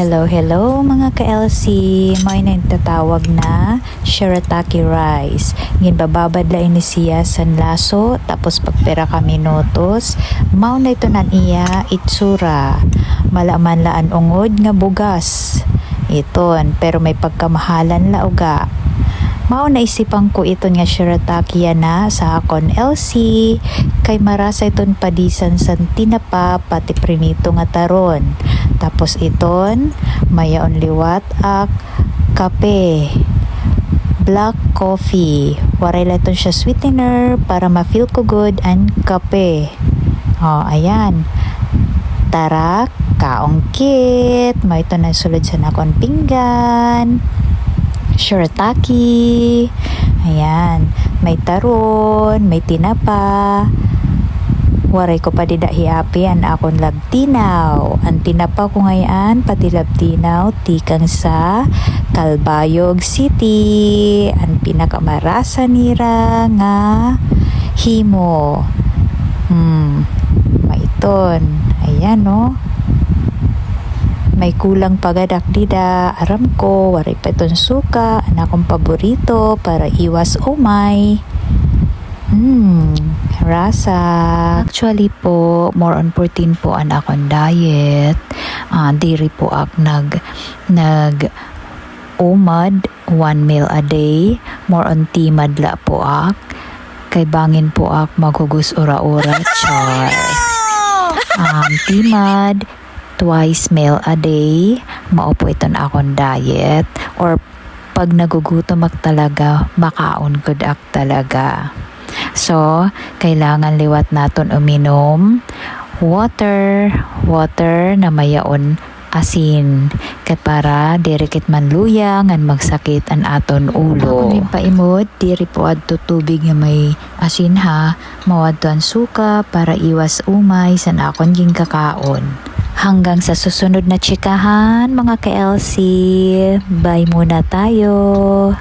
Hello, hello mga ka-LC. May nagtatawag na shirataki rice. Ginbababad lain ni siya sa laso, tapos pagpera ka minutos. Mao na ito nan iya itsura. Malaman laan ungod nga bugas. Iton, pero may pagkamahalan la uga. Mao naisipan ko iton nga shirataki na sa akon LC kay marasa iton padisan sa tinapa pati prinito nga taron. Tapos iton mayaon liwat ak kape, black coffee. Waray la iton siya sweetener para ma-feel ko good and kape. Oh, ayan. Tara, kaong kit. May ito na sulod sa nakon pinggan. Shirataki. Ayan. May taron, may tinapa. Waray ko pa dida hiapi ang akong labtinaw. Ang tinapa ko ngayon, pati labtinaw, tikang sa Calbayog City. Ang pinakamarasa nira nga himo. Maiton. Ayan, no? May kulang pagadak dida. Aram ko, waray pa itong suka. Ang akong paborito para iwas umay. Rasa. Actually po, more on protein po ang akong diet. Diri po ak nag umad 1 meal a day. More on timad la po ak. Kay bangin po ak maghugus ora-ora. Char. Timad twice meal a day. Mao po ito na akong diet. Or pag nagugutom ak talaga, makaon gud ak talaga. So, kailangan liwat naton uminom water na mayaon asin kat para dirikit man luyang ang magsakit ang aton ulo. Ako paimod, diri po adto tubig nga may asin ha, mawadto ang suka para iwas umay sa akon ging kakaon. Hanggang sa susunod na chikahan mga ka-LC, bye muna tayo.